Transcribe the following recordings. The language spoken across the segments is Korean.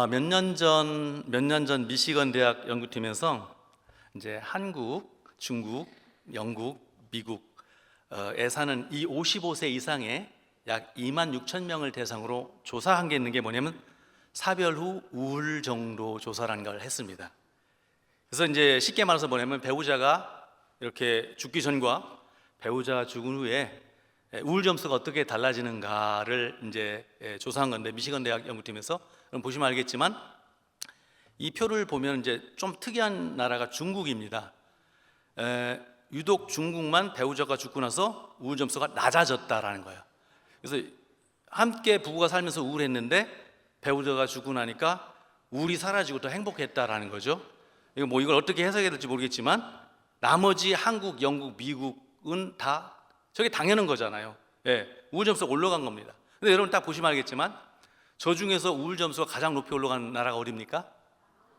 몇 년 전 미시건 대학 연구팀에서 이제 한국, 중국, 영국, 미국에 사는 이 55세 이상의 약 2만 6천 명을 대상으로 조사한 게 있는 게 뭐냐면 사별 후 우울 정도 조사라는 걸 했습니다. 그래서 이제 쉽게 말해서 뭐냐면 배우자가 이렇게 죽기 전과 배우자가 죽은 후에 우울 점수가 어떻게 달라지는가를 이제 조사한 건데 미시건 대학 연구팀에서 그럼 보시면 알겠지만 이 표를 보면 이제 좀 특이한 나라가 중국입니다. 유독 중국만 배우자가 죽고 나서 우울 점수가 낮아졌다라는 거예요. 그래서 함께 부부가 살면서 우울했는데 배우자가 죽고 나니까 우울이 사라지고 더 행복했다라는 거죠. 이걸 어떻게 해석해야 될지 모르겠지만 나머지 한국, 영국, 미국은 다 저게 당연한 거잖아요. 우울 점수가 올라간 겁니다. 근데 여러분 딱 보시면 알겠지만 저 중에서 우울 점수가 가장 높이 올라간 나라가 어디입니까?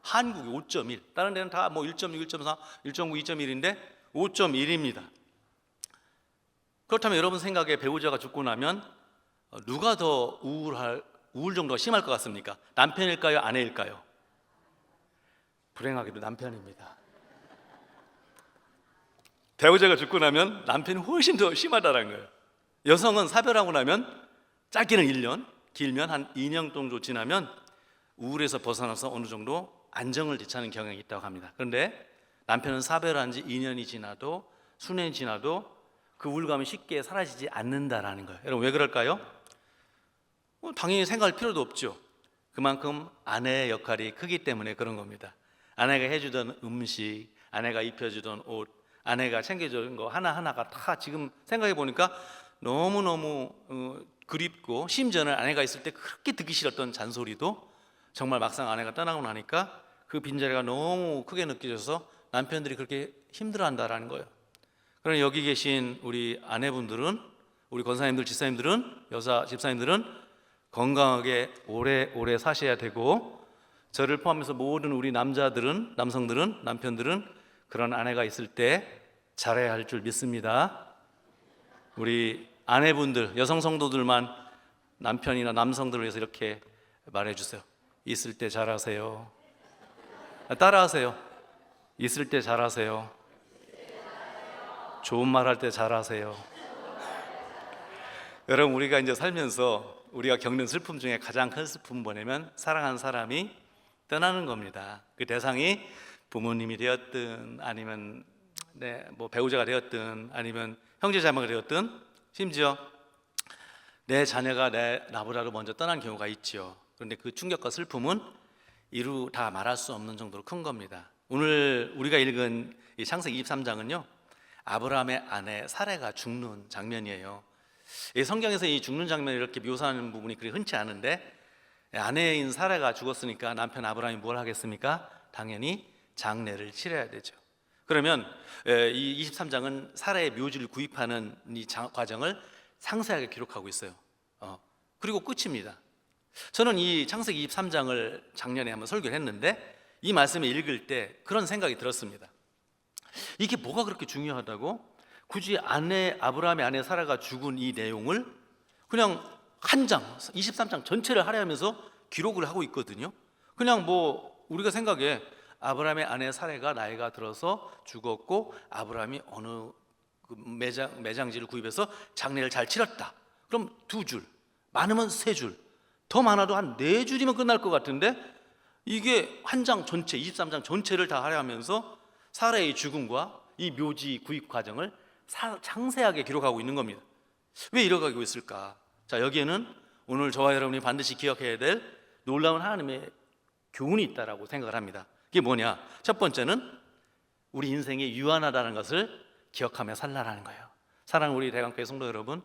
한국이 5.1. 다른 데는 다 뭐 1.6, 1.4, 1.9, 2.1인데 5.1입니다. 그렇다면 여러분 생각에 배우자가 죽고 나면 누가 더 우울 정도가 심할 것 같습니까? 남편일까요? 아내일까요? 불행하게도 남편입니다. 배우자가 죽고 나면 남편이 훨씬 더 심하다는 거예요. 여성은 사별하고 나면 짧게는 1년, 길면 한 2년 정도 지나면 우울에서 벗어나서 어느 정도 안정을 되찾는 경향이 있다고 합니다. 그런데 남편은 사별한 지 2년이 지나도 수년이 지나도 그 우울감이 쉽게 사라지지 않는다라는 거예요. 여러분 왜 그럴까요? 당연히 생각할 필요도 없죠. 그만큼 아내의 역할이 크기 때문에 그런 겁니다. 아내가 해주던 음식, 아내가 입혀주던 옷, 아내가 챙겨주는 거 하나하나가 다 지금 생각해 보니까 너무너무 그립고, 심지어는 아내가 있을 때 그렇게 듣기 싫었던 잔소리도 정말 막상 아내가 떠나고 나니까 그 빈자리가 너무 크게 느껴져서 남편들이 그렇게 힘들어한다라는 거예요. 그러나 여기 계신 우리 아내분들은, 우리 권사님들, 집사님들은, 여사 집사님들은 건강하게 오래오래 사셔야 되고, 저를 포함해서 모든 우리 남성들은, 남편들은 그런 아내가 있을 때 잘해야 할 줄 믿습니다. 우리 아내분들, 여성 성도들만 남편이나 남성들을 위해서 이렇게 말해주세요. 있을 때 잘하세요. 따라하세요. 있을 때 잘하세요. 좋은 말 할 때 잘하세요. 여러분, 우리가 이제 살면서 우리가 겪는 슬픔 중에 가장 큰 슬픔은 뭐냐면 사랑하는 사람이 떠나는 겁니다. 그 대상이 부모님이 되었든 아니면 뭐 배우자가 되었든 아니면 형제자매가 되었든 심지어 내 자녀가 나보다도 먼저 떠난 경우가 있죠. 그런데 그 충격과 슬픔은 이루 다 말할 수 없는 정도로 큰 겁니다. 오늘 우리가 읽은 이 창세기 23장은요 아브라함의 아내 사레가 죽는 장면이에요. 이 성경에서 이 죽는 장면을 이렇게 묘사하는 부분이 그리 흔치 않은데, 아내인 사레가 죽었으니까 남편 아브라함이 뭘 하겠습니까? 당연히 장례를 치러야 되죠. 그러면 이 23장은 사라의 묘지를 구입하는 이 과정을 상세하게 기록하고 있어요. 그리고 끝입니다. 저는 이 창세기 23장을 작년에 한번 설교를 했는데 이 말씀을 읽을 때 그런 생각이 들었습니다. 이게 뭐가 그렇게 중요하다고 굳이 아브라함의 아내 사라가 죽은 이 내용을 그냥 한 장, 23장 전체를 할애하면서 기록을 하고 있거든요. 그냥 뭐 우리가 생각에 아브라함의 아내 사레가 나이가 들어서 죽었고 아브라함이 어느 매장지를 구입해서 장례를 잘 치렀다. 그럼 2줄, 많으면 3줄, 더 많아도 한 4줄이면 끝날 것 같은데 이게 한 장 전체, 23장 전체를 다 할애하면서 사라의 죽음과 이 묘지 구입 과정을 상세하게 기록하고 있는 겁니다. 왜 이러고 있을까? 자, 여기에는 오늘 저와 여러분이 반드시 기억해야 될 놀라운 하나님의 교훈이 있다라고 생각을 합니다. 이게 뭐냐? 첫 번째는 우리 인생이 유한하다는 것을 기억하며 살라라는 거예요. 사랑하는 우리 대강교회 성도 여러분,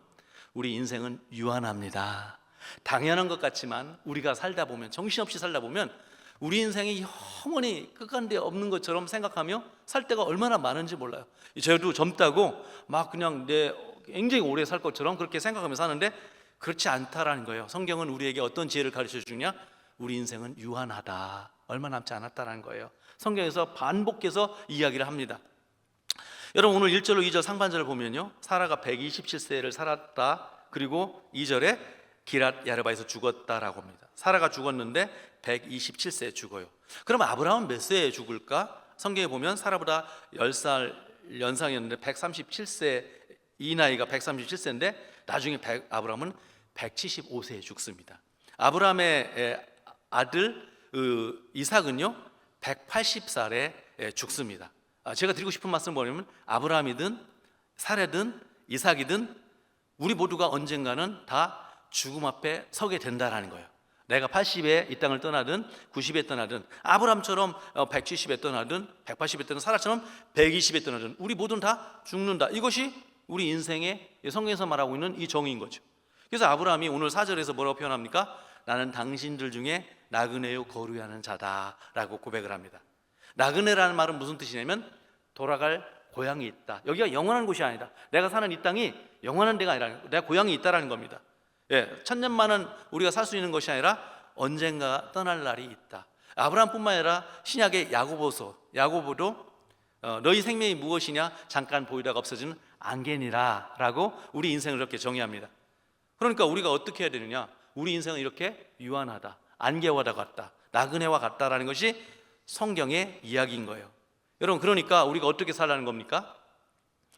우리 인생은 유한합니다. 당연한 것 같지만 우리가 살다 보면, 정신없이 살다 보면 우리 인생이 영원히 끝간데 없는 것처럼 생각하며 살 때가 얼마나 많은지 몰라요. 저도 젊다고 막 그냥 굉장히 오래 살 것처럼 그렇게 생각하며 사는데 그렇지 않다라는 거예요. 성경은 우리에게 어떤 지혜를 가르쳐 주냐? 우리 인생은 유한하다, 얼마 남지 않았다라는 거예요. 성경에서 반복해서 이야기를 합니다. 여러분 오늘 1절로 2절 상반절을 보면요, 사라가 127세를 살았다. 그리고 2절에 기랏 야르바에서 죽었다라고 합니다. 사라가 죽었는데 127세에 죽어요. 그럼 아브라함은 몇 세에 죽을까? 성경에 보면 사라보다 10살 연상이었는데 137세, 이 나이가 137세인데 나중에 아브라함은 175세에 죽습니다. 아브라함의 아들 이삭은요 180살에 죽습니다. 제가 드리고 싶은 말씀 뭐냐면 아브라함이든 사라든 이삭이든 우리 모두가 언젠가는 다 죽음 앞에 서게 된다라는 거예요. 내가 80에 이 땅을 떠나든 90에 떠나든 아브라함처럼 170에 떠나든 180에 떠나든 사라처럼 120에 떠나든 우리 모두는 다 죽는다. 이것이 우리 인생의 성경에서 말하고 있는 이 정의인 거죠. 그래서 아브라함이 오늘 4절에서 뭐라고 표현합니까? 나는 당신들 중에 나그네요 거류하는 자다라고 고백을 합니다. 나그네라는 말은 무슨 뜻이냐면 돌아갈 고향이 있다. 여기가 영원한 곳이 아니다. 내가 사는 이 땅이 영원한 데가 아니라 내가 고향이 있다라는 겁니다. 천년만은 우리가 살 수 있는 것이 아니라 언젠가 떠날 날이 있다. 아브라함뿐만 아니라 신약의 야고보도 너희 생명이 무엇이냐 잠깐 보이다가 없어지는 안개니라 라고 우리 인생을 이렇게 정의합니다. 그러니까 우리가 어떻게 해야 되느냐? 우리 인생은 이렇게 유한하다, 안개와 같다, 나그네와 같다라는 것이 성경의 이야기인 거예요. 여러분, 그러니까 우리가 어떻게 살라는 겁니까?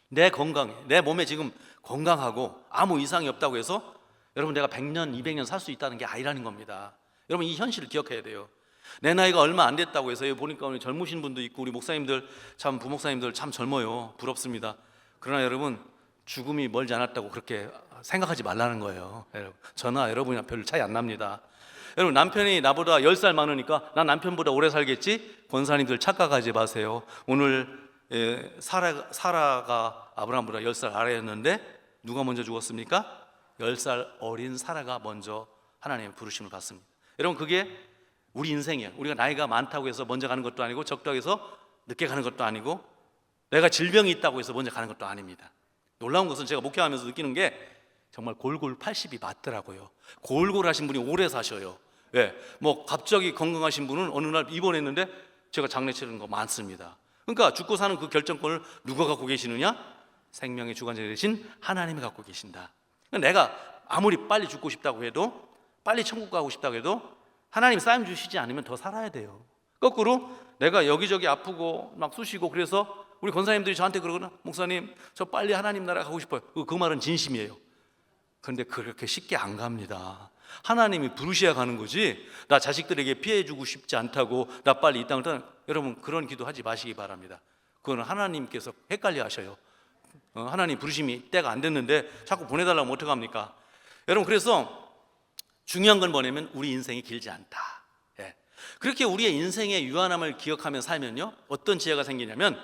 내 건강에, 내 몸에 지금 건강하고 아무 이상이 없다고 해서 여러분 내가 100년, 200년 살 수 있다는 게 아니라는 겁니다. 여러분 이 현실을 기억해야 돼요. 내 나이가 얼마 안 됐다고 해서 여기 보니까 우리 젊으신 분도 있고 우리 목사님들 참 부목사님들 참 젊어요. 부럽습니다. 그러나 여러분 죽음이 멀지 않았다고 그렇게 생각하지 말라는 거예요. 저나 여러분이랑 별 차이 안 납니다. 여러분 남편이 나보다 10살 많으니까 난 남편보다 오래 살겠지? 권사님들 착각하지 마세요. 오늘 사라가 아브라함보다 10살 아래였는데 누가 먼저 죽었습니까? 10살 어린 사라가 먼저 하나님의 부르심을 받습니다. 여러분 그게 우리 인생이에요. 우리가 나이가 많다고 해서 먼저 가는 것도 아니고 적다고 해서 늦게 가는 것도 아니고 내가 질병이 있다고 해서 먼저 가는 것도 아닙니다. 놀라운 것은 제가 목회하면서 느끼는 게 정말 골골 80이 맞더라고요. 골골하신 분이 오래 사셔요. 뭐 갑자기 건강하신 분은 어느 날 입원했는데 제가 장례 치르는 거 많습니다. 그러니까 죽고 사는 그 결정권을 누가 갖고 계시느냐? 생명의 주관자 되신 하나님이 갖고 계신다. 내가 아무리 빨리 죽고 싶다고 해도 빨리 천국 가고 싶다고 해도 하나님 싸움 주시지 않으면 더 살아야 돼요. 거꾸로 내가 여기저기 아프고 막 쑤시고 그래서 우리 권사님들이 저한테 그러거나 목사님 저 빨리 하나님 나라 가고 싶어요. 그 말은 진심이에요. 그런데 그렇게 쉽게 안 갑니다. 하나님이 부르셔야 가는 거지 나 자식들에게 피해 주고 싶지 않다고 나 빨리 이 땅을 떠나 여러분 그런 기도 하지 마시기 바랍니다. 그거는 하나님께서 헷갈려 하셔요. 하나님 부르심이 때가 안 됐는데 자꾸 보내달라면 어떡합니까? 여러분 그래서 중요한 건 뭐냐면 우리 인생이 길지 않다. 그렇게 우리의 인생의 유한함을 기억하며 살면요 어떤 지혜가 생기냐면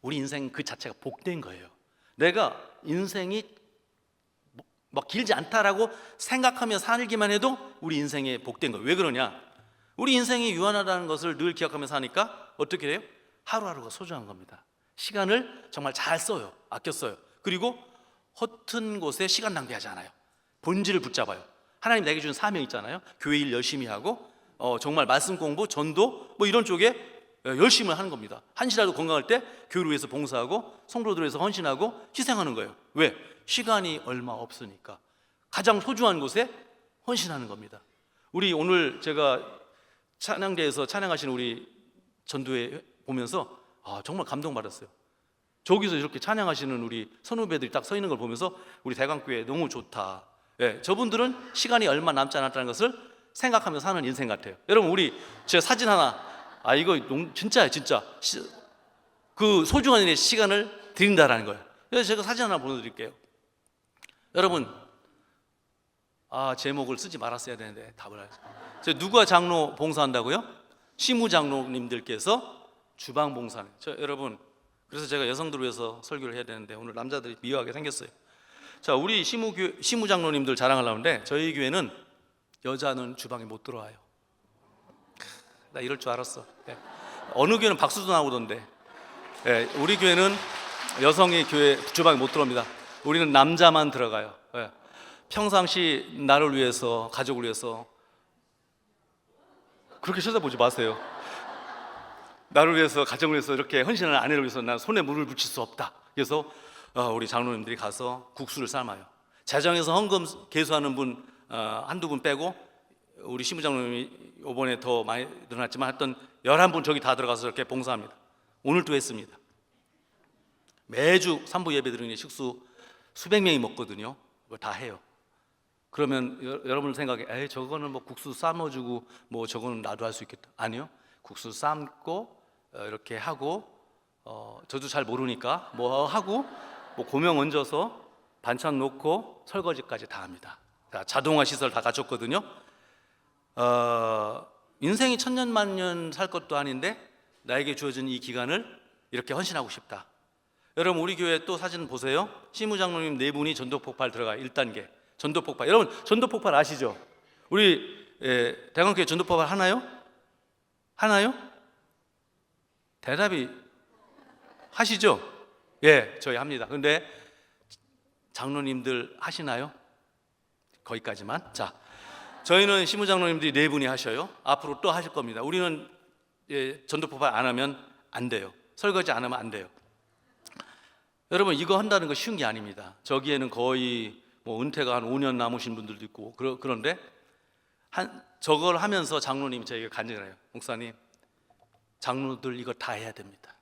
우리 인생 그 자체가 복된 거예요. 내가 인생이 막 길지 않다라고 생각하며 살기만 해도 우리 인생에 복된 거예요. 왜 그러냐? 우리 인생이 유한하다는 것을 늘 기억하며 사니까 어떻게 돼요? 하루하루가 소중한 겁니다. 시간을 정말 잘 써요. 아껴 써요. 그리고 허튼 곳에 시간 낭비하지 않아요. 본질을 붙잡아요. 하나님 내게 준 사명 있잖아요. 교회 일 열심히 하고 정말 말씀 공부, 전도 뭐 이런 쪽에 열심히 하는 겁니다. 한시라도 건강할 때 교회를 위해서 봉사하고 성도들을 위해서 헌신하고 희생하는 거예요. 왜? 시간이 얼마 없으니까 가장 소중한 곳에 헌신하는 겁니다. 우리 오늘 제가 찬양대에서 찬양하시는 우리 전도회 보면서 정말 감동받았어요. 저기서 이렇게 찬양하시는 우리 선후배들이 딱 서 있는 걸 보면서 우리 대강교회 너무 좋다. 저분들은 시간이 얼마 남지 않았다는 것을 생각하며 사는 인생 같아요. 여러분 우리 제 사진 하나 이거 진짜예요. 진짜 그 소중한 일에 시간을 드린다라는 거예요. 그래서 제가 사진 하나 보여드릴게요. 여러분 제목을 쓰지 말았어야 되는데 답을 하죠. 누가 장로 봉사한다고요? 시무 장로님들께서 주방 봉사는 여러분 그래서 제가 여성들을 위해서 설교를 해야 되는데 오늘 남자들이 미워하게 생겼어요. 자, 우리 시무 장로님들 자랑하려는데 저희 교회는 여자는 주방에 못 들어와요. 나 이럴 줄 알았어. 어느 교회는 박수도 나오던데 우리 교회는 여성이 교회 주방에 못 들어옵니다. 우리는 남자만 들어가요. 평상시 나를 위해서 가족을 위해서 그렇게 쳐다보지 마세요. 나를 위해서 가정을 위해서 이렇게 헌신하는 아내를 위해서 난 손에 물을 붙일 수 없다. 그래서 우리 장로님들이 가서 국수를 삶아요. 재정에서 헌금 계수하는 분 한두 분 빼고 우리 시무장로님이 이번에 더 많이 늘어났지만 하여튼 11분 저기 다 들어가서 이렇게 봉사합니다. 오늘도 했습니다. 매주 3부 예배 드리는 식수 수백 명이 먹거든요. 그거 다 해요. 그러면 여러분 생각에 에이 저거는 뭐 국수 삶아주고 뭐 저거는 나도 할 수 있겠다. 아니요. 국수 삶고 이렇게 하고 저도 잘 모르니까 뭐 하고 뭐 고명 얹어서 반찬 놓고 설거지까지 다 합니다. 자동화 시설 다 갖췄거든요. 인생이 천년만년 살 것도 아닌데 나에게 주어진 이 기간을 이렇게 헌신하고 싶다. 여러분 우리 교회 또 사진 보세요. 시무장로님 4분이 전도폭발 들어가 1단계 전도폭발. 여러분 전도폭발 아시죠? 우리 대광교회 전도폭발 하나요? 하나요? 대답이 하시죠? 예, 저희 합니다. 근데 장로님들 하시나요? 거기까지만. 자, 저희는 시무장로님들이 4분이 하셔요. 앞으로 또 하실 겁니다. 우리는 전도폭발 안 하면 안 돼요. 설거지 안 하면 안 돼요. 여러분 이거 한다는 거 쉬운 게 아닙니다. 저기에는 거의 뭐 은퇴가 한 5년 남으신 분들도 있고 그런데 저걸 하면서 장로님이 저에게 간증을 해요. 목사님, 장로들 이거 다 해야 됩니다.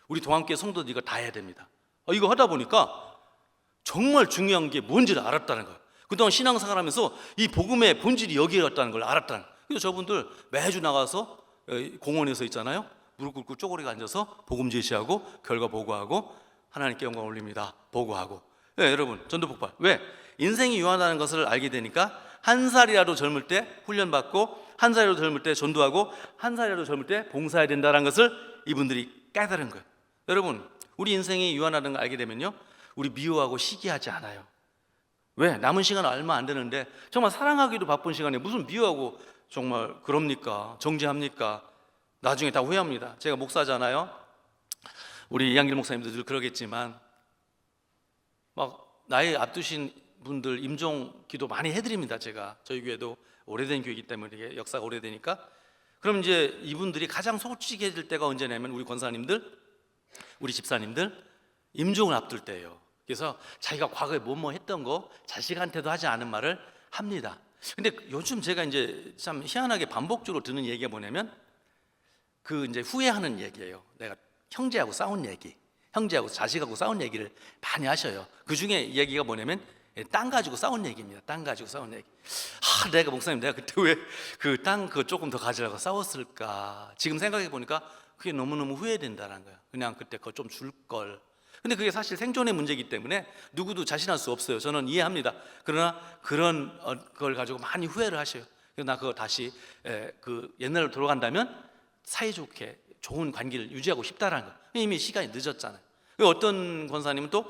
우리 동안교회 성도들 이거 다 해야 됩니다. 이거 하다 보니까 정말 중요한 게 뭔지를 알았다는 거예요. 그동안 신앙생활하면서 이 복음의 본질이 여기였다는 걸 알았다는 거예요. 그래서 저분들 매주 나가서 공원에서 있잖아요. 무릎 꿇고 쪼그리고 앉아서 복음 제시하고 결과 보고하고 하나님께 영광 올립니다. 보고하고. 네, 여러분 전도폭발. 왜? 인생이 유한하다는 것을 알게 되니까 한 살이라도 젊을 때 훈련받고 한 살이라도 젊을 때 전도하고 한 살이라도 젊을 때 봉사해야 된다는 것을 이분들이 깨달은 거예요. 여러분 우리 인생이 유한하다는 걸 알게 되면요 우리 미워하고 시기하지 않아요. 왜? 남은 시간 얼마 안 되는데 정말 사랑하기도 바쁜 시간에 무슨 미워하고 정말 그럽니까? 정죄합니까? 나중에 다 후회합니다. 제가 목사잖아요. 우리 이한길 목사님도 늘 그러겠지만 막 나이 앞두신 분들 임종 기도 많이 해드립니다. 제가 저희 교회도 오래된 교회이기 때문에 이게 역사가 오래되니까. 그럼 이제 이분들이 가장 솔직해질 때가 언제냐면 우리 권사님들, 우리 집사님들 임종을 앞둘 때예요. 그래서 자기가 과거에 뭐뭐 했던 거 자식한테도 하지 않은 말을 합니다. 근데 요즘 제가 이제 참 희한하게 반복적으로 듣는 얘기가 뭐냐면 그 이제 후회하는 얘기예요. 내가 형제하고 싸운 얘기, 형제하고 자식하고 싸운 얘기를 많이 하셔요. 그 중에 얘기가 뭐냐면 땅 가지고 싸운 얘기입니다. 땅 가지고 싸운 얘기. 내가 목사님 내가 그때 왜 그 땅 그거 조금 더 가지려고 싸웠을까? 지금 생각해 보니까 그게 너무너무 후회된다는 거예요. 그냥 그때 그거 좀 줄 걸. 근데 그게 사실 생존의 문제이기 때문에 누구도 자신할 수 없어요. 저는 이해합니다. 그러나 그런 걸 가지고 많이 후회를 하셔요. 그래서 나 그거 다시 그 옛날로 돌아간다면 사이좋게 좋은 관계를 유지하고 싶다라는 거예요. 이미 시간이 늦었잖아요. 어떤 권사님은 또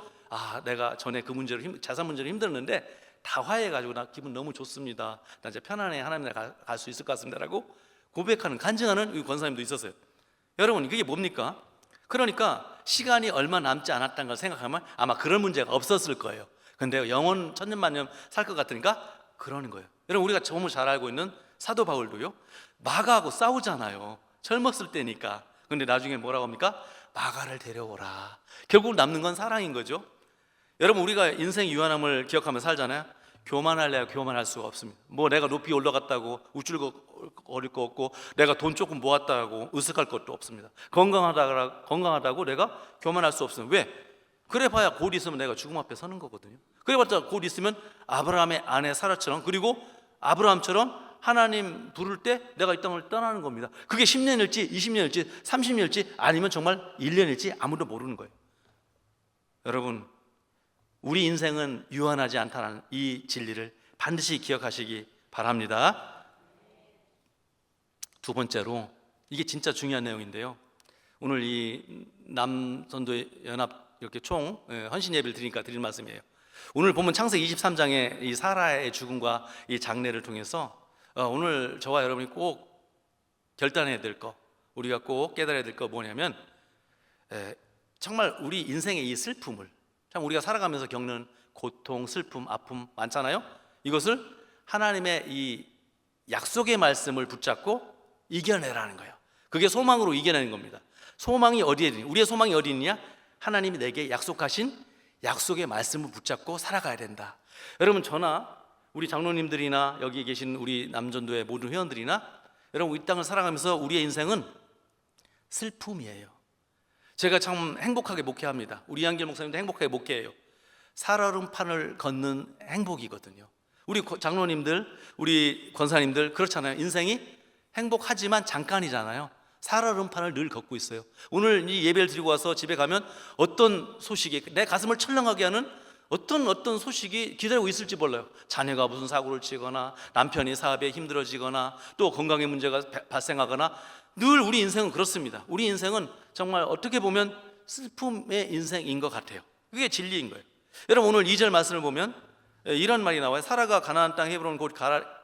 내가 전에 그 문제로 자산 문제로 힘들었는데 다 화해해가지고 나 기분 너무 좋습니다. 나 이제 편안해 하나님 나라 갈 수 있을 것 같습니다라고 고백하는 간증하는 이 권사님도 있었어요. 여러분 그게 뭡니까? 그러니까 시간이 얼마 남지 않았다는 걸 생각하면 아마 그런 문제가 없었을 거예요. 근데 영원 천년만년 살 것 같으니까 그러는 거예요. 여러분 우리가 너무 잘 알고 있는 사도 바울도요 마가하고 싸우잖아요. 젊었을 때니까. 근데 나중에 뭐라고 합니까? 마가를 데려오라. 결국 남는 건 사랑인 거죠. 여러분 우리가 인생 유한함을 기억하면서 살잖아요. 교만할래야 교만할 수가 없습니다. 뭐 내가 높이 올라갔다고 우쭐거릴 거 없고 내가 돈 조금 모았다고 으쓱할 것도 없습니다. 건강하다고 내가 교만할 수 없습니다. 왜? 그래봐야 곧 있으면 내가 죽음 앞에 서는 거거든요. 그래봤자 곧 있으면 아브라함의 아내 사라처럼 그리고 아브라함처럼 하나님 부를 때 내가 이 땅을 떠나는 겁니다. 그게 10년일지 20년일지 30년일지 아니면 정말 1년일지 아무도 모르는 거예요. 여러분 우리 인생은 유한하지 않다는 이 진리를 반드시 기억하시기 바랍니다. 두 번째로 이게 진짜 중요한 내용인데요. 오늘 이 남전도연합 이렇게 총 헌신 예배를 드리니까 드릴 말씀이에요. 오늘 보면 창세기 23장의 이 사라의 죽음과 이 장례를 통해서 오늘 저와 여러분이 꼭 결단해야 될 거, 우리가 꼭 깨달아야 될 거 뭐냐면 정말 우리 인생의 이 슬픔을 참 우리가 살아가면서 겪는 고통, 슬픔, 아픔 많잖아요. 이것을 하나님의 이 약속의 말씀을 붙잡고 이겨내라는 거예요. 그게 소망으로 이겨내는 겁니다. 소망이 어디에 있느냐? 우리의 소망이 어디 있느냐? 하나님이 내게 약속하신 약속의 말씀을 붙잡고 살아가야 된다. 여러분 저나 우리 장로님들이나 여기 계신 우리 남전도의 모든 회원들이나 여러분, 이 땅을 살아가면서 우리의 인생은 슬픔이에요. 제가 참 행복하게 목회합니다. 우리 이한길 목사님도 행복하게 목회해요. 살얼음판을 걷는 행복이거든요. 우리 장로님들, 우리 권사님들 그렇잖아요. 인생이 행복하지만 잠깐이잖아요. 살얼음판을 늘 걷고 있어요. 오늘 이 예배를 드리고 와서 집에 가면 어떤 소식이 내 가슴을 철렁하게 하는 어떤 소식이 기다리고 있을지 몰라요. 자녀가 무슨 사고를 치거나 남편이 사업에 힘들어지거나 또 건강에 문제가 발생하거나, 늘 우리 인생은 그렇습니다. 우리 인생은 정말 어떻게 보면 슬픔의 인생인 것 같아요. 그게 진리인 거예요. 여러분, 오늘 2절 말씀을 보면 이런 말이 나와요. 사라가 가나안 땅 헤브론 곧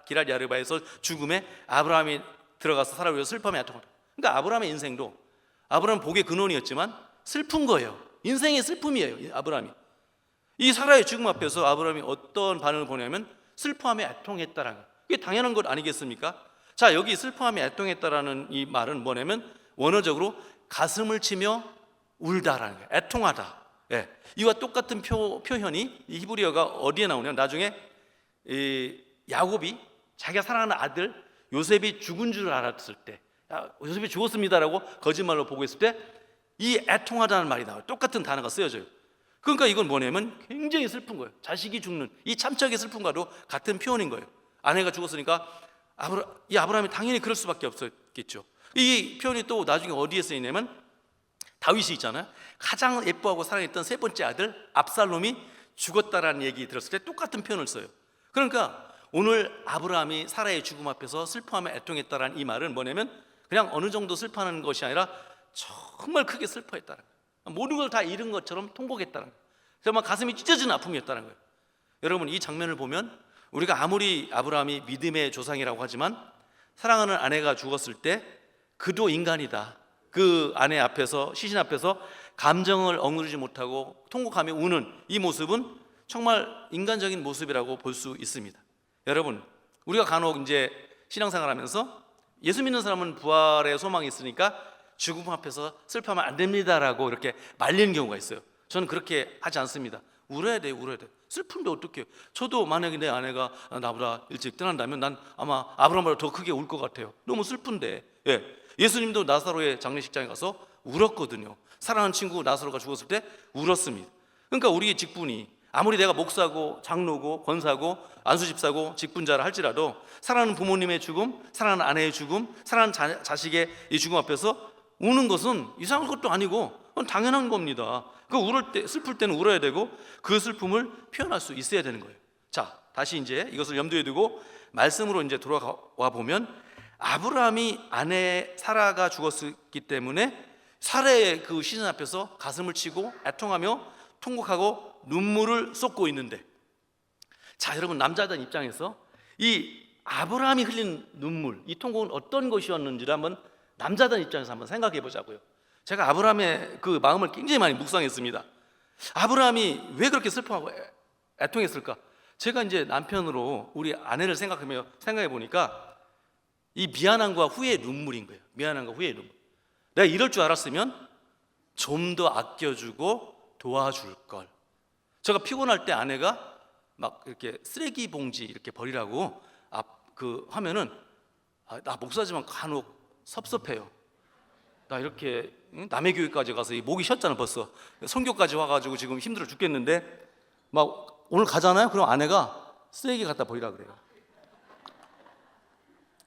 기럇 야르바에서 죽음에 아브라함이 들어가서 사라를 위해서 슬픔에 애통한다. 그러니까 아브라함의 인생도, 아브라함은 복의 근원이었지만 슬픈 거예요. 인생의 슬픔이에요. 아브라함이 이 사라의 죽음 앞에서 아브라함이 어떤 반응을 보냐면 슬퍼하며 애통했다라는 거예요. 이게 당연한 것 아니겠습니까? 자, 여기 슬퍼하며 애통했다라는 이 말은 뭐냐면 원어적으로 가슴을 치며 울다라는 거예요. 애통하다. 예. 이와 똑같은 표현이 이 히브리어가 어디에 나오냐면, 나중에 야곱이 자기가 사랑하는 아들 요셉이 죽은 줄 알았을 때, 요셉이 죽었습니다라고 거짓말로 보고했을 때 이 애통하다는 말이 나와요. 똑같은 단어가 쓰여져요. 그러니까 이건 뭐냐면 굉장히 슬픈 거예요. 자식이 죽는 이 참척의 슬픔과도 같은 표현인 거예요. 아내가 죽었으니까 이 아브라함이 당연히 그럴 수밖에 없었겠죠. 이 표현이 또 나중에 어디에 쓰이냐면, 다윗이 있잖아요. 가장 예뻐하고 사랑했던 세 번째 아들 압살롬이 죽었다라는 얘기 들었을 때 똑같은 표현을 써요. 그러니까 오늘 아브라함이 사라의 죽음 앞에서 슬퍼하며 애통했다라는 이 말은 뭐냐면, 그냥 어느 정도 슬퍼하는 것이 아니라 정말 크게 슬퍼했다는 거예요. 모든 걸 다 잃은 것처럼 통곡했다는 거예요. 정말 가슴이 찢어지는 아픔이었다는 거예요. 여러분, 이 장면을 보면 우리가 아무리 아브라함이 믿음의 조상이라고 하지만 사랑하는 아내가 죽었을 때 그도 인간이다. 그 아내 앞에서, 시신 앞에서 감정을 억누르지 못하고 통곡하며 우는 이 모습은 정말 인간적인 모습이라고 볼 수 있습니다. 여러분, 우리가 간혹 이제 신앙생활하면서 예수 믿는 사람은 부활의 소망이 있으니까 죽음 앞에서 슬퍼하면 안 됩니다라고 이렇게 말리는 경우가 있어요. 저는 그렇게 하지 않습니다. 울어야 돼요, 울어야 돼요. 슬픈데 어떡해요? 저도 만약에 내 아내가 나보다 일찍 떠난다면 난 아마 아브라함보다 더 크게 울 것 같아요. 너무 슬픈데. 예수님도 나사로의 장례식장에 가서 울었거든요. 사랑하는 친구 나사로가 죽었을 때 울었습니다. 그러니까 우리의 직분이 아무리 내가 목사고 장로고 권사고 안수집사고 직분자라 할지라도 사랑하는 부모님의 죽음, 사랑하는 아내의 죽음, 사랑하는 자식의 이 죽음 앞에서 우는 것은 이상한 것도 아니고 당연한 겁니다. 그 울을 때, 슬플 때는 울어야 되고 그 슬픔을 표현할 수 있어야 되는 거예요. 자, 다시 이제 이것을 염두에 두고 말씀으로 이제 돌아와 보면, 아브라함이 아내 사라가 죽었기 때문에 사라의 그 시신 앞에서 가슴을 치고 애통하며 통곡하고 눈물을 쏟고 있는데, 자, 여러분, 남자들 입장에서 이 아브라함이 흘린 눈물, 이 통곡은 어떤 것이었는지를 한번 남자들 입장에서 한번 생각해 보자고요. 제가 아브라함의 그 마음을 굉장히 많이 묵상했습니다. 아브라함이 왜 그렇게 슬퍼하고 애통했을까? 제가 이제 남편으로 우리 아내를 생각해 보니까 이 미안함과 후회의 눈물인 거예요. 미안함과 후회의 눈물. 내가 이럴 줄 알았으면 좀 더 아껴주고 도와줄 걸. 제가 피곤할 때 아내가 막 이렇게 쓰레기 봉지 이렇게 버리라고 하면은 나 목사지만 간혹 섭섭해요. 나 이렇게 남의 교회까지 가서 목이 쉬었잖아 벌써. 선교까지 와가지고 지금 힘들어 죽겠는데 막 오늘 가잖아요. 그럼 아내가 쓰레기 갖다 버리라 그래요.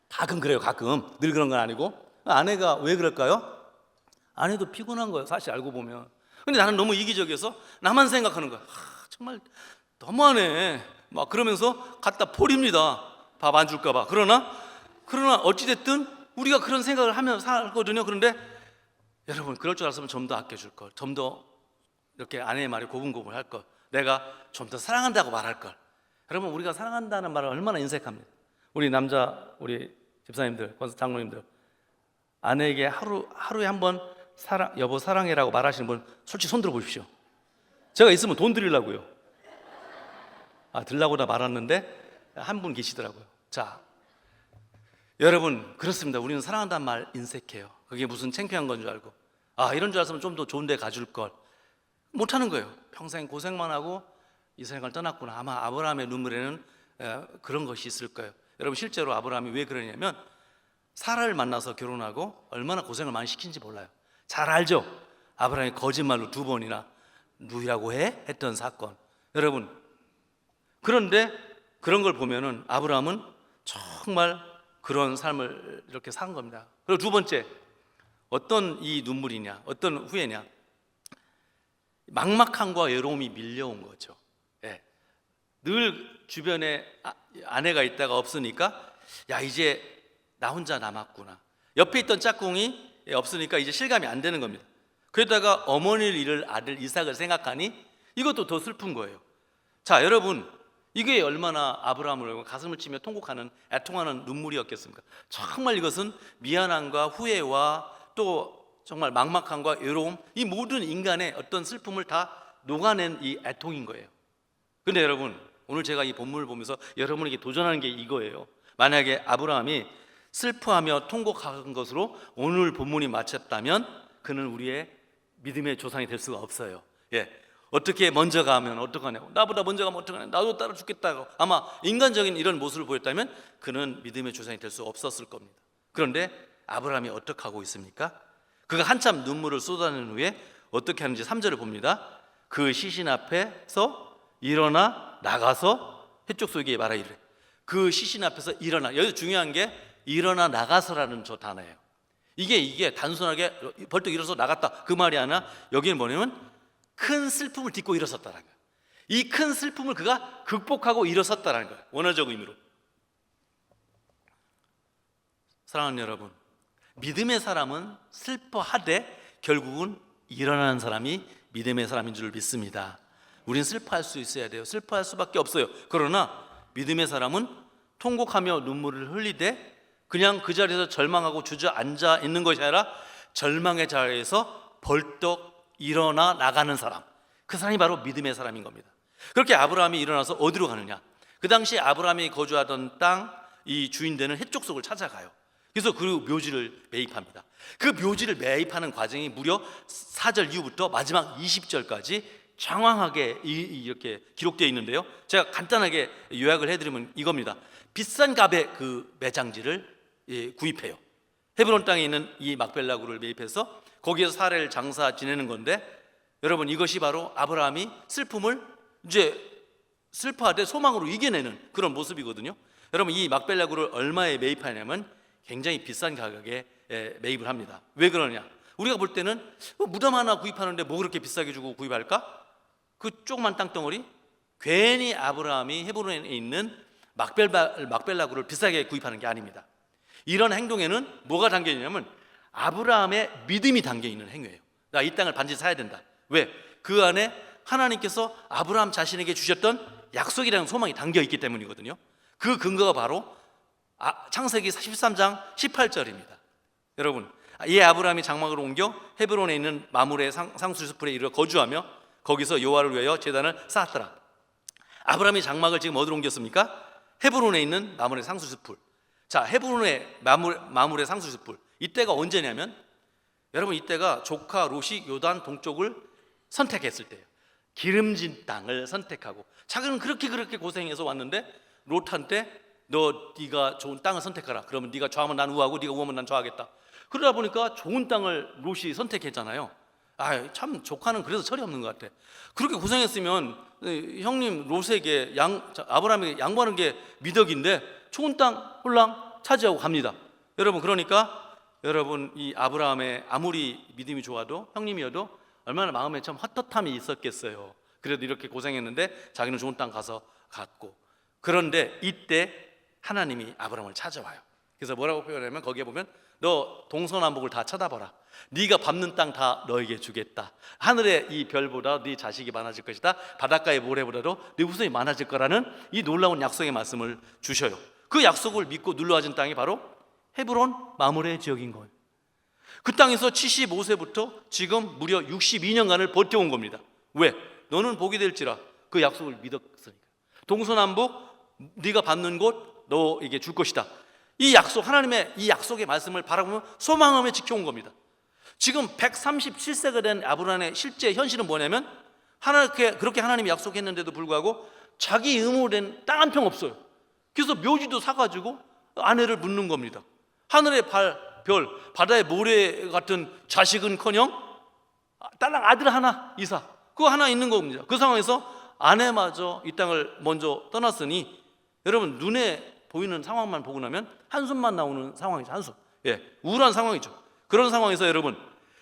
가끔 그래요. 가끔. 늘 그런 건 아니고. 아내가 왜 그럴까요? 아내도 피곤한 거예요. 사실 알고 보면. 근데 나는 너무 이기적이어서 나만 생각하는 거야. 정말 너무하네. 막 그러면서 갖다 버립니다. 밥 안 줄까 봐. 그러나 어찌됐든 우리가 그런 생각을 하면 살거든요. 그런데 여러분, 그럴 줄 알았으면 좀 더 아껴줄 걸, 좀 더 이렇게 아내의 말에 고분고분 할 걸, 내가 좀 더 사랑한다고 말할 걸. 여러분, 우리가 사랑한다는 말을 얼마나 인색합니다. 우리 우리 집사님들, 장로님들, 아내에게 하루에 한 번 여보 사랑해라고 말하시는 분 솔직히 손 들어 보십시오. 제가 있으면 돈 드리려고요. 들라고 다 말았는데 한 분 계시더라고요. 자, 여러분, 그렇습니다. 우리는 사랑한다는 말 인색해요. 그게 무슨 창피한 건 줄 알고, 이런 줄 알았으면 좀 더 좋은 데 가줄 걸. 못하는 거예요. 평생 고생만 하고 이 세상을 떠났구나. 아마 아브라함의 눈물에는 그런 것이 있을 거예요. 여러분 실제로 아브라함이 왜 그러냐면 사라를 만나서 결혼하고 얼마나 고생을 많이 시킨지 몰라요. 잘 알죠? 아브라함이 거짓말로 2번이나 누이라고 했던 사건. 여러분 그런데 그런 걸 보면은 아브라함은 정말 그런 삶을 이렇게 산 겁니다. 그리고 두 번째, 어떤 이 눈물이냐, 어떤 후회냐, 막막함과 외로움이 밀려온 거죠. 예. 늘 주변에 아내가 있다가 없으니까 야 이제 나 혼자 남았구나. 옆에 있던 짝꿍이 없으니까 이제 실감이 안 되는 겁니다. 그러다가 어머니를 잃을 아들 이삭을 생각하니 이것도 더 슬픈 거예요. 자 여러분, 이게 얼마나 아브라함을 가슴을 치며 통곡하는 애통하는 눈물이었겠습니까? 정말 이것은 미안함과 후회와 또 정말 막막함과 외로움, 이 모든 인간의 어떤 슬픔을 다 녹아낸 이 애통인 거예요. 근데 여러분, 오늘 제가 이 본문을 보면서 여러분에게 도전하는 게 이거예요. 만약에 아브라함이 슬퍼하며 통곡한 것으로 오늘 본문이 마쳤다면 그는 우리의 믿음의 조상이 될 수가 없어요. 예. 어떻게 먼저 가면 어떡하냐고, 나보다 먼저 가면 어떡하냐, 나도 따라 죽겠다고 아마 인간적인 이런 모습을 보였다면 그는 믿음의 조상이 될 수 없었을 겁니다. 그런데 아브라함이 어떻게 하고 있습니까? 그가 한참 눈물을 쏟아낸 후에 어떻게 하는지 3절을 봅니다. 그 시신 앞에서 일어나 나가서 해쪽 소에게 말하 이르래. 그 시신 앞에서 일어나, 여기서 중요한 게 일어나 나가서라는 저 단어예요. 이게 단순하게 벌떡 일어서 나갔다 그 말이 아니라 여기는 뭐냐면 큰 슬픔을 딛고 일어섰다는 거예요. 이 큰 슬픔을 그가 극복하고 일어섰다는 거예요. 원어적 의미로. 사랑하는 여러분, 믿음의 사람은 슬퍼하되 결국은 일어나는 사람이 믿음의 사람인 줄 믿습니다. 우린 슬퍼할 수 있어야 돼요. 슬퍼할 수밖에 없어요. 그러나 믿음의 사람은 통곡하며 눈물을 흘리되 그냥 그 자리에서 절망하고 주저앉아 있는 것이 아니라 절망의 자리에서 벌떡 일어나 나가는 사람, 그 사람이 바로 믿음의 사람인 겁니다. 그렇게 아브라함이 일어나서 어디로 가느냐? 그 당시 아브라함이 거주하던 땅, 이 주인되는 해쪽 속을 찾아가요. 그래서 그 묘지를 매입합니다. 그 묘지를 매입하는 과정이 무려 4절 이후부터 마지막 20절까지 장황하게 이렇게 기록되어 있는데요, 제가 간단하게 요약을 해드리면 이겁니다. 비싼 값의 그 매장지를 구입해요. 헤브론 땅에 있는 이 막벨라구를 매입해서 거기에서 사례를 장사 지내는 건데, 여러분 이것이 바로 아브라함이 슬픔을 이제 슬퍼하되 소망으로 이겨내는 그런 모습이거든요. 여러분 이 막벨라구를 얼마에 매입하냐면 굉장히 비싼 가격에 매입을 합니다. 왜 그러냐? 우리가 볼 때는 무덤 하나 구입하는데 뭐 그렇게 비싸게 주고 구입할까? 그 조그만 땅덩어리? 괜히 아브라함이 헤브론에 있는 막벨라구를 비싸게 구입하는 게 아닙니다. 이런 행동에는 뭐가 담겨 있냐면 아브라함의 믿음이 담겨 있는 행위예요. 나 이 땅을 반드시 사야 된다. 왜? 그 안에 하나님께서 아브라함 자신에게 주셨던 약속이라는 소망이 담겨 있기 때문이거든요. 그 근거가 바로 창세기 13장 18절입니다. 여러분, 이 아브라함이 장막을 옮겨 헤브론에 있는 마므레 상수숲에 이르러 거주하며 거기서 여호와를 위하여 제단을 쌓았더라. 아브라함이 장막을 지금 어디로 옮겼습니까? 헤브론에 있는 마므레 상수숲을. 자, 헤브론의 마므레 상수숲을. 이때가 언제냐면 여러분 이때가 조카 롯이 요단 동쪽을 선택했을 때예요. 기름진 땅을 선택하고, 자기는 그렇게 고생해서 왔는데 롯한테 네가 좋은 땅을 선택하라. 그러면 네가 좌하면 난 우하고 네가 우하면 난 좌하겠다. 그러다 보니까 좋은 땅을 롯이 선택했잖아요. 참 조카는 그래서 철이 없는 것 같아. 그렇게 고생했으면 형님 롯에게 아브라함에게 양보하는 게 미덕인데 좋은 땅 홀랑 차지하고 갑니다. 여러분 그러니까 여러분 이 아브라함의 아무리 믿음이 좋아도 형님이어도 얼마나 마음에 참 헛헛함이 있었겠어요. 그래도 이렇게 고생했는데 자기는 좋은 땅 가서 갔고, 그런데 이때 하나님이 아브라함을 찾아와요. 그래서 뭐라고 표현하냐면 거기에 보면 너 동서남북을 다 쳐다봐라. 네가 밟는 땅 다 너에게 주겠다. 하늘의 이 별보다 네 자식이 많아질 것이다. 바닷가의 모래보다도 네 후손이 많아질 거라는 이 놀라운 약속의 말씀을 주셔요. 그 약속을 믿고 눌러앉은 땅이 바로 헤브론 마므레 지역인 거예요. 그 땅에서 75세부터 지금 무려 62년간을 버텨온 겁니다. 왜? 너는 복이 될지라 그 약속을 믿었으니까. 동서남북 네가 밟는 곳 너에게 줄 것이다. 이 약속, 하나님의 이 약속의 말씀을 바라보며 소망하며 지켜온 겁니다. 지금 137세가 된 아브라함의 실제 현실은 뭐냐면 그렇게 하나님이 약속했는데도 불구하고 자기 의무로 된 땅 한 평 없어요. 그래서 묘지도 사가지고 아내를 묻는 겁니다. 하늘의 별, 바다의 모래 같은 자식은커녕 딸랑 아들 하나 이삭, 그거 하나 있는 겁니다. 그 상황에서 아내마저 이 땅을 먼저 떠났으니 여러분, 눈에 보이는 상황만 보고 나면 한숨만 나오는 상황이죠. 한숨. 우울한 상황이죠. 그런 상황에서 여러분,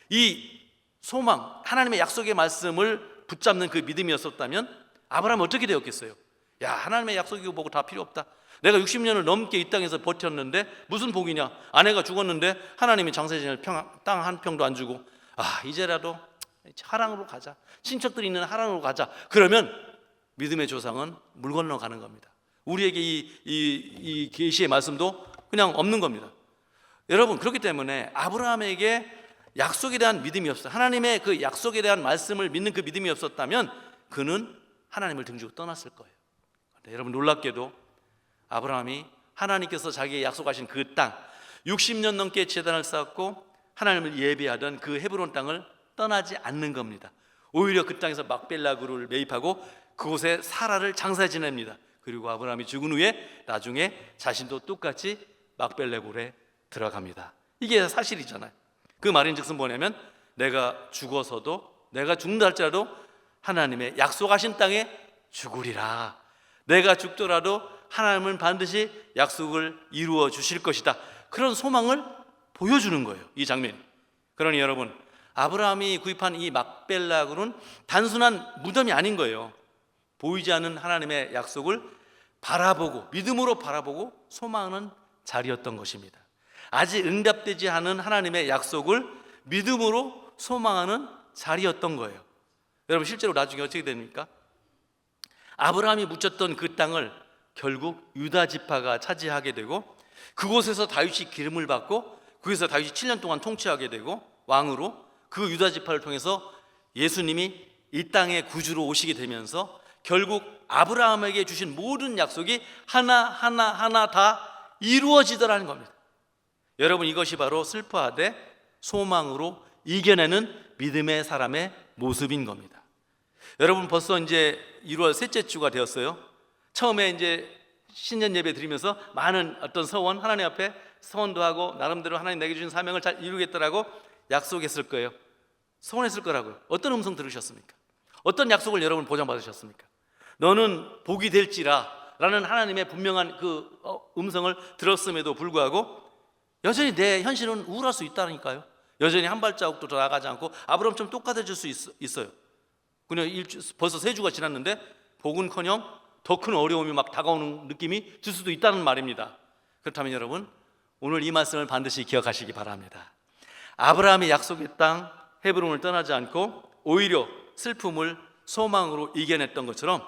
이 소망, 하나님의 약속의 말씀을 붙잡는 그 믿음이었었다면 아브라함은 어떻게 되었겠어요? 야, 하나님의 약속이고 뭐고 다 필요 없다. 내가 60년을 넘게 이 땅에서 버텼는데 무슨 복이냐? 아내가 죽었는데 하나님이 장사지을 땅 한 평도 안 주고, 이제라도 하랑으로 가자, 친척들이 있는 하랑으로 가자. 그러면 믿음의 조상은 물 건너가는 겁니다. 우리에게 이 계시의 말씀도 그냥 없는 겁니다. 여러분, 그렇기 때문에 아브라함에게 약속에 대한 믿음이 없어요. 하나님의 그 약속에 대한 말씀을 믿는 그 믿음이 없었다면 그는 하나님을 등지고 떠났을 거예요. 근데 여러분, 놀랍게도 아브라함이 하나님께서 자기에게 약속하신 그 땅, 60년 넘게 제단을 쌓고 하나님을 예배하던 그 헤브론 땅을 떠나지 않는 겁니다. 오히려 그 땅에서 막벨라 그루를 매입하고 그곳에 사라를 장사해 지냅니다. 그리고 아브라함이 죽은 후에 나중에 자신도 똑같이 막벨라 굴에 들어갑니다. 이게 사실이잖아요. 그 말인즉슨 뭐냐면, 내가 죽어서도, 내가 죽는다 할지라도 하나님의 약속하신 땅에 죽으리라. 내가 죽더라도 하나님은 반드시 약속을 이루어 주실 것이다. 그런 소망을 보여주는 거예요, 이 장면이. 그러니 여러분, 아브라함이 구입한 이 막벨라 굴은 단순한 무덤이 아닌 거예요. 보이지 않는 하나님의 약속을 바라보고, 믿음으로 바라보고 소망하는 자리였던 것입니다. 아직 응답되지 않은 하나님의 약속을 믿음으로 소망하는 자리였던 거예요. 여러분, 실제로 나중에 어떻게 됩니까? 아브라함이 묻혔던 그 땅을 결국 유다 지파가 차지하게 되고, 그곳에서 다윗이 기름을 받고, 거기서 다윗이 7년 동안 통치하게 되고, 왕으로 그 유다 지파를 통해서 예수님이 이 땅에 구주로 오시게 되면서 결국 아브라함에게 주신 모든 약속이 하나 다 이루어지더라는 겁니다. 여러분, 이것이 바로 슬퍼하되 소망으로 이겨내는 믿음의 사람의 모습인 겁니다. 여러분, 벌써 이제 1월 셋째 주가 되었어요. 처음에 이제 신년 예배 드리면서 많은 어떤 서원, 하나님 앞에 서원도 하고 나름대로 하나님 내게 주신 사명을 잘 이루겠다라고 약속했을 거예요. 서원했을 거라고요. 어떤 음성 들으셨습니까? 어떤 약속을 여러분 보장받으셨습니까? 너는 복이 될지라 라는 하나님의 분명한 그 음성을 들었음에도 불구하고 여전히 내 현실은 우울할 수 있다니까요. 여전히 한 발자국도 더 나가지 않고 아브라함처럼 똑같아질 수 있어요. 그냥 벌써 3주가 지났는데 복은커녕 더 큰 어려움이 막 다가오는 느낌이 들 수도 있다는 말입니다. 그렇다면 여러분, 오늘 이 말씀을 반드시 기억하시기 바랍니다. 아브라함의 약속의 땅 헤브론을 떠나지 않고 오히려 슬픔을 소망으로 이겨냈던 것처럼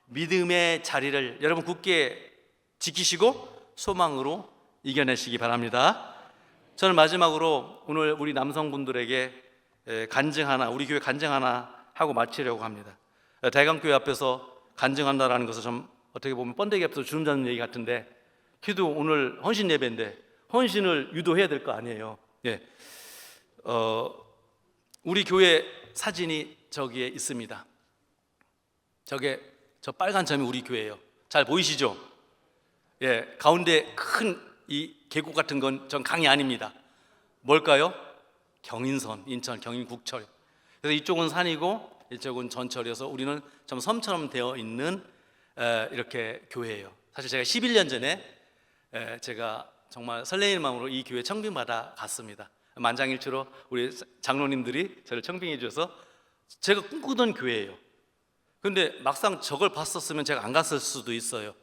믿음의 자리를 여러분 굳게 지키시고 소망으로 이겨내시기 바랍니다. 저는 마지막으로 오늘 우리 남성분들에게 간증 하나, 우리 교회 간증 하나 하고 마치려고 합니다. 대강교회 앞에서 간증한다라는 것은 좀 어떻게 보면 번데기 앞에서 주름 잡는 얘기 같은데, 기도 오늘 헌신 예배인데 헌신을 유도해야 될 거 아니에요. 우리 교회 사진이 저기에 있습니다. 저 빨간 점이 우리 교회예요. 잘 보이시죠? 가운데 큰 이 계곡 같은 건 전 강이 아닙니다. 뭘까요? 경인선, 인천 경인국철. 그래서 이쪽은 산이고 이쪽은 전철이어서 우리는 좀 섬처럼 되어 있는 이렇게 교회예요. 사실 제가 11년 전에 제가 정말 설레이는 마음으로 이 교회 청빙받아 갔습니다. 만장일치로 우리 장로님들이 저를 청빙해 주셔서 제가 꿈꾸던 교회예요. 근데 막상 저걸 봤었으면 제가 안 갔을 수도 있어요.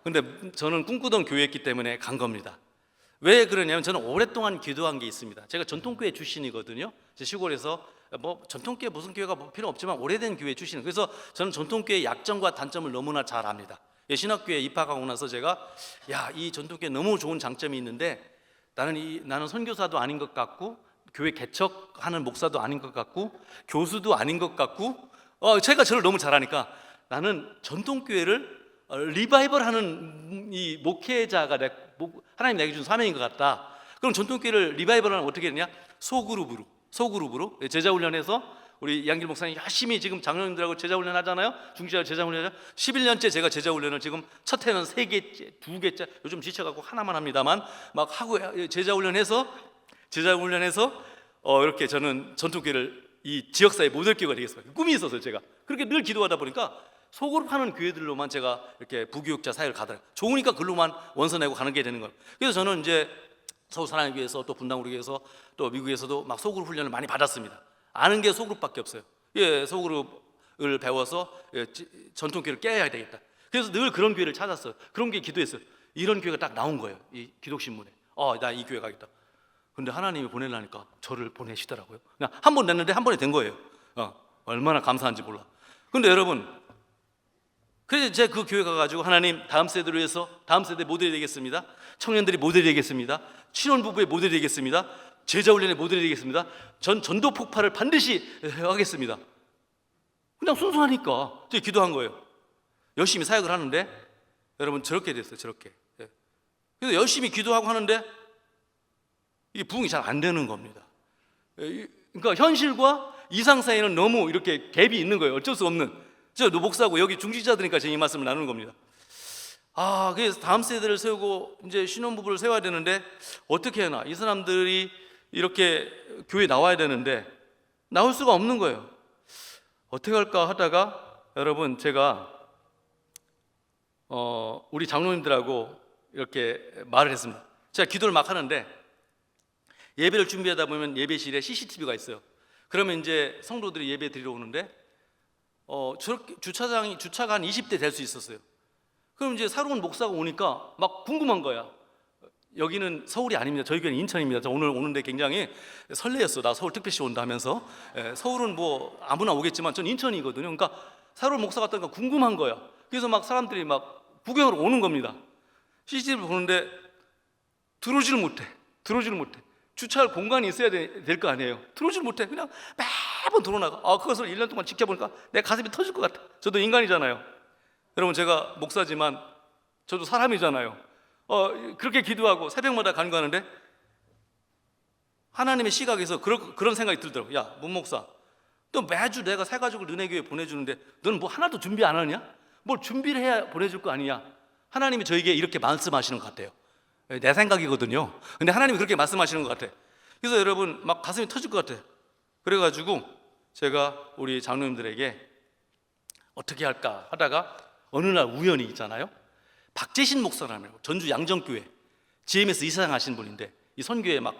근데 저는 꿈꾸던 교회였기 때문에 간 겁니다. 왜 그러냐면 저는 오랫동안 기도한 게 있습니다. 제가 전통교회 출신이거든요. 제 시골에서 뭐 전통교회 무슨 교회가 뭐 필요 없지만 오래된 교회 출신. 그래서 저는 전통교회의 약점과 단점을 너무나 잘 압니다. 신학교에 입학하고 나서 제가 이 전통교회 너무 좋은 장점이 있는데 나는 선교사도 아닌 것 같고 교회 개척하는 목사도 아닌 것 같고 교수도 아닌 것 같고 제가 저를 너무 잘하니까 나는 전통교회를 리바이벌하는 이 목회자가 하나님 내게 준 사명인 것 같다. 그럼 전통교회를 리바이벌하면 어떻게 되냐? 소그룹으로 제자훈련해서 우리 이한길 목사님 열심히 지금 장로님들하고 제자 훈련 하잖아요. 중지자 제자 훈련 11년째 제가 제자 훈련을 지금 첫 해는 3개째, 2개째, 요즘 지쳐갖고 하나만 합니다만 막 하고 제자 훈련해서 이렇게 저는 전통교회를 이 지역사회 모델교회가 되겠습니다. 꿈이 있었어요. 제가 그렇게 늘 기도하다 보니까 소그룹 하는 교회들로만 제가 이렇게 부교육자 사역을 가더라고요. 좋으니까 글로만 원서 내고 가는 게 되는 거예요. 그래서 저는 이제 서울 사랑교회에서 또 분당우리교회에서 또 미국에서도 막 소그룹 훈련을 많이 받았습니다. 아는 게 소그룹밖에 없어요. 예, 소그룹을 배워서 전통교회를 깨야 되겠다. 그래서 늘 그런 교회를 찾았어요. 그런 게 기도했어요. 이런 교회가 딱 나온 거예요. 이 기독신문에. 나 이 교회 가겠다. 근데 하나님이 보내려니까 저를 보내시더라고요. 그냥 한 번 냈는데 한 번에 된 거예요. 얼마나 감사한지 몰라. 근데 여러분, 그래서 제가 그 교회 가가지고 하나님 다음 세대를 위해서 다음 세대 모델이 되겠습니다. 청년들이 모델이 되겠습니다. 신혼부부의 모델이 되겠습니다. 제자훈련의 모델이 되겠습니다. 전 전도 폭발을 반드시 하겠습니다. 그냥 순수하니까 제가 기도한 거예요. 열심히 사역을 하는데 여러분 저렇게 됐어요. 저렇게. 그래서 열심히 기도하고 하는데 이게 부응이 잘 안 되는 겁니다. 그러니까 현실과 이상 사이에는 너무 이렇게 갭이 있는 거예요. 어쩔 수 없는. 저 목사고 여기 중직자들이니까 제가 이 말씀을 나누는 겁니다. 그래서 다음 세대를 세우고 이제 신혼부부를 세워야 되는데 어떻게 해나 이 사람들이 이렇게 교회에 나와야 되는데 나올 수가 없는 거예요. 어떻게 할까 하다가 여러분 제가 우리 장로님들하고 이렇게 말을 했습니다. 제가 기도를 막 하는데 예배를 준비하다 보면 예배실에 CCTV가 있어요. 그러면 이제 성도들이 예배 드리러 오는데 저렇게 주차가 한 20대 될 수 있었어요. 그럼 이제 새로운 목사가 오니까 막 궁금한 거야. 여기는 서울이 아닙니다. 저희 교회는 인천입니다. 저 오늘 오는데 굉장히 설레었어. 나 서울 특별시 온다 하면서. 서울은 뭐 아무나 오겠지만 전 인천이거든요. 그러니까 새로운 목사 같다니까 궁금한 거야. 그래서 막 사람들이 막 구경하러 오는 겁니다. CCTV를 보는데 들어오지를 못해. 주차할 공간이 있어야 될 거 아니에요. 들어오지를 못해. 그냥 매번 들어오나가. 그것을 1년 동안 지켜보니까 내 가슴이 터질 것 같아. 저도 인간이잖아요. 여러분 제가 목사지만 저도 사람이잖아요. 그렇게 기도하고 새벽마다 간구하는데 하나님의 시각에서 그런 생각이 들더라고요. 야, 문 목사, 또 매주 내가 새 가족을 너네 교회에 보내주는데 너는 뭐 하나도 준비 안 하냐? 뭘 준비를 해야 보내줄 거 아니냐? 하나님이 저에게 이렇게 말씀하시는 것 같아요. 내 생각이거든요. 근데 하나님이 그렇게 말씀하시는 것 같아. 그래서 여러분 막 가슴이 터질 것 같아. 그래가지고 제가 우리 장로님들에게 어떻게 할까 하다가 어느 날 우연히 있잖아요. 박재신 목사라는 전주 양정교회 GMS 이사장 하신 분인데 이 선교에 막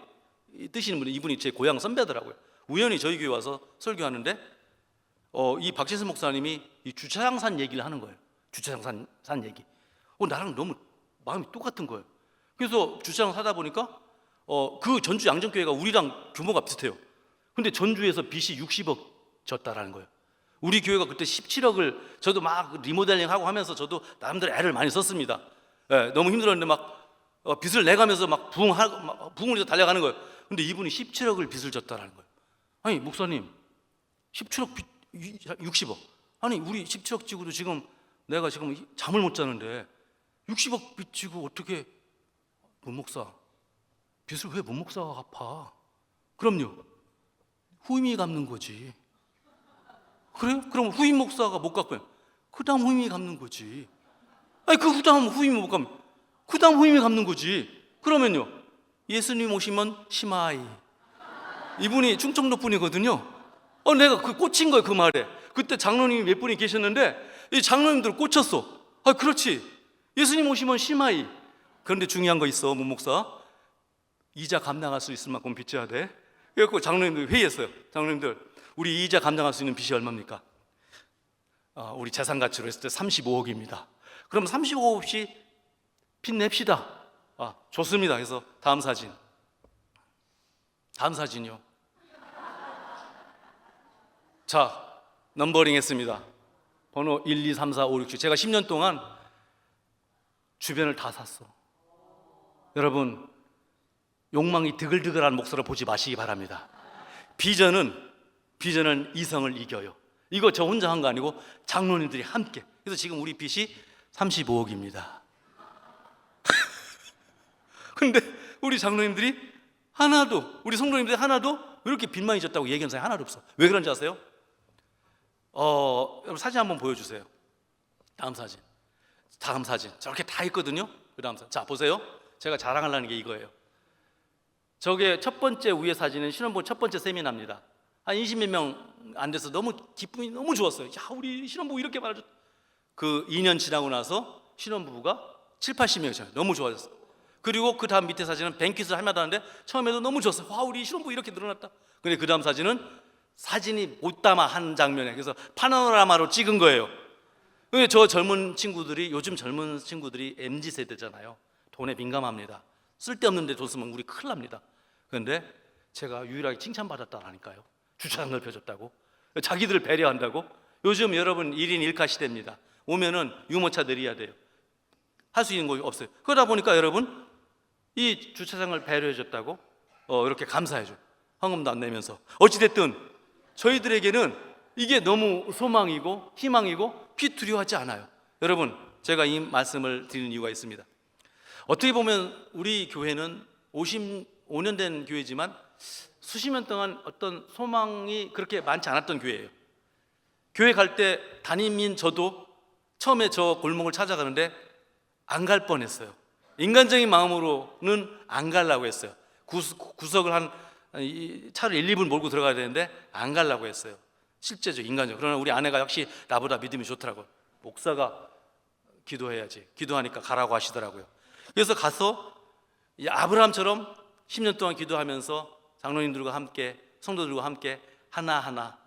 뜨시는 분이 이분이 제 고향 선배더라고요. 우연히 저희 교회 와서 설교하는데 이 박재신 목사님이 이 주차장 산 얘기를 하는 거예요. 주차장 산 얘기. 나랑 너무 마음이 똑같은 거예요. 그래서 주차장 사다 보니까 그 전주 양정교회가 우리랑 규모가 비슷해요. 근데 전주에서 빚이 60억 졌다라는 거예요. 우리 교회가 그때 17억을 저도 막 리모델링 하고 하면서 저도 나름대로 애를 많이 썼습니다. 너무 힘들었는데 막 빚을 내가면서 막 부흥을 해서 달려가는 거예요. 근데 이분이 17억을 빚을 졌다라는 거예요. 아니 목사님 17억 빚 60억 아니 우리 17억 지고도 지금 내가 지금 잠을 못 자는데 60억 빚 지고 어떻게 문 목사 빚을 왜 문 목사가 갚아? 그럼요 후임이 갚는 거지. 그래요? 그럼 후임 목사가 못 갚으면 그 다음 후임이 갚는 거지. 아니 그 다음 후임이 못 갚으면 그 다음 후임이 갚는 거지. 그러면요 예수님 오시면 시마이 이분이 충청도 분이거든요. 내가 그 꽂힌 거예요 그 말에. 그때 장로님이 몇 분이 계셨는데 이 장로님들 꽂혔어. 그렇지 예수님 오시면 시마이. 그런데 중요한 거 있어 문 목사. 이자 감당할 수 있을 만큼 빚져야 돼. 그래서 장로님들 회의했어요. 장로님들 우리 이자 감당할 수 있는 빚이 얼마입니까? 우리 재산 가치로 했을 때 35억입니다. 그럼 35억 없이 빚 냅시다. 좋습니다. 그래서 다음 사진이요. 자, 넘버링 했습니다. 번호 1, 2, 3, 4, 5, 6, 7. 제가 10년 동안 주변을 다 샀어. 여러분, 욕망이 드글드글한 목소리를 보지 마시기 바랍니다. 비전은 이성을 이겨요. 이거 저 혼자 한 거 아니고 장로님들이 함께. 그래서 지금 우리 빚이 35억입니다. 근데 우리 장로님들이 하나도, 우리 성도님들이 하나도 이렇게 빚만 있었다고 얘기하는 사람이 하나도 없어. 왜 그런지 아세요? 여러분 사진 한번 보여주세요. 다음 사진. 저렇게 다 있거든요. 그 다음 사진. 자, 보세요. 제가 자랑하려는 게 이거예요. 저게 첫 번째 위에 사진은 신혼부부 첫 번째 세미나입니다. 한 20몇 명 안 돼서 너무 기쁨이 너무 좋았어요. 야, 우리 신혼부부 이렇게 많아졌. 그 2년 지나고 나서 신혼부부가 7, 80명이잖아요. 너무 좋아졌어요. 그리고 그 다음 밑에 사진은 뱅킷을 하마다 하는데 처음에도 너무 좋았어요. 와, 우리 신혼부부 이렇게 늘어났다. 근데 그 다음 사진은 사진이 못 담아 한 장면에, 그래서 파노라마로 찍은 거예요. 저 젊은 친구들이, 요즘 젊은 친구들이 MZ 세대잖아요. 돈에 민감합니다. 쓸데없는데 돈 쓰면 우리 큰일 납니다. 그런데 제가 유일하게 칭찬받았다라니까요. 주차장 넓혀줬다고, 자기들 배려한다고. 요즘 여러분 1인 1카 시대입니다. 오면은 유모차 내려야 돼요. 할 수 있는 거 없어요. 그러다 보니까 여러분 이 주차장을 배려해줬다고 이렇게 감사해줘. 헌금도 안 내면서. 어찌됐든 저희들에게는 이게 너무 소망이고 희망이고 피투리하지 않아요. 여러분, 제가 이 말씀을 드리는 이유가 있습니다. 어떻게 보면 우리 교회는 55년 된 교회지만 수십 년 동안 어떤 소망이 그렇게 많지 않았던 교회예요. 교회 갈 때 담임인 저도 처음에 저 골목을 찾아가는데 안 갈 뻔했어요. 인간적인 마음으로는 안 가려고 했어요. 구석을 한 차를 1, 2분 몰고 들어가야 되는데 안 가려고 했어요. 실제죠, 인간적으로. 그러나 우리 아내가 역시 나보다 믿음이 좋더라고요. 목사가 기도해야지. 기도하니까 가라고 하시더라고요. 그래서 가서 아브라함처럼 10년 동안 기도하면서 장로님들과 함께, 성도들과 함께 하나하나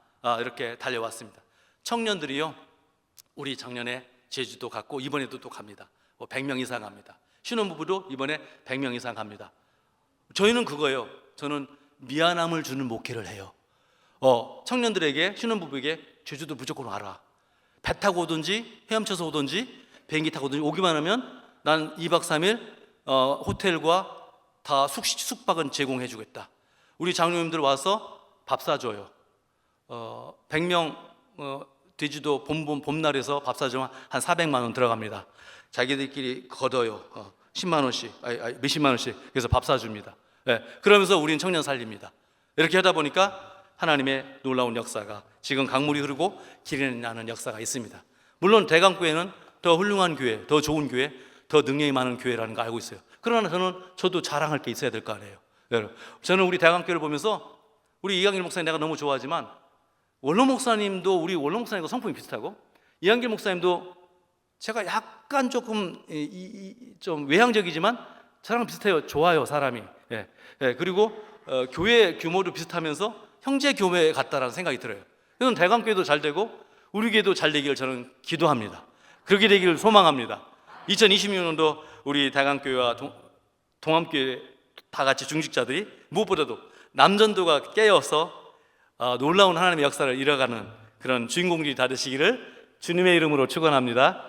이렇게 달려왔습니다. 청년들이요, 우리 작년에 제주도 갔고 이번에도 또 갑니다. 100명 이상 갑니다. 신혼부부도 이번에 100명 이상 갑니다. 저희는 그거예요. 저는 미안함을 주는 목회를 해요. 청년들에게, 신혼부부에게 제주도 무조건 와라. 배 타고 오든지 헤엄쳐서 오든지 비행기 타고 오든지 오기만 하면 난 2박 3일 호텔과 다 숙박은 제공해 주겠다. 우리 장로님들 와서 밥 사줘요. 100명 제주도 봄날에서 밥 사주면 한 400만 원 들어갑니다. 자기들끼리 걷어요. 10만 원씩, 몇십만 원씩. 그래서 밥 사줍니다. 네, 그러면서 우리는 청년 살립니다. 이렇게 하다 보니까 하나님의 놀라운 역사가, 지금 강물이 흐르고 길이 나는 역사가 있습니다. 물론 대강교회는 더 훌륭한 교회, 더 좋은 교회, 더 능력이 많은 교회라는 거 알고 있어요. 그러나 저도 자랑할 게 있어야 될 거 아니에요. 여러분, 저는 우리 대강교회를 보면서 우리 이한길 목사님 내가 너무 좋아하지만 원로 목사님도, 우리 원로 목사님과 성품이 비슷하고, 이한길 목사님도 제가 약간 조금 좀 외향적이지만 저랑 비슷해요. 좋아요, 사람이. 그리고 교회 규모도 비슷하면서 형제 교회 같다라는 생각이 들어요. 그래서 대강교회도 잘 되고 우리 교회도 잘 되기를 저는 기도합니다. 그렇게 되기를 소망합니다. 2026년도 우리 대강교회와 동암교회 다 같이 중직자들이 무엇보다도 남전도가 깨어서 놀라운 하나님의 역사를 이뤄가는 그런 주인공들이 다 되시기를 주님의 이름으로 축원합니다.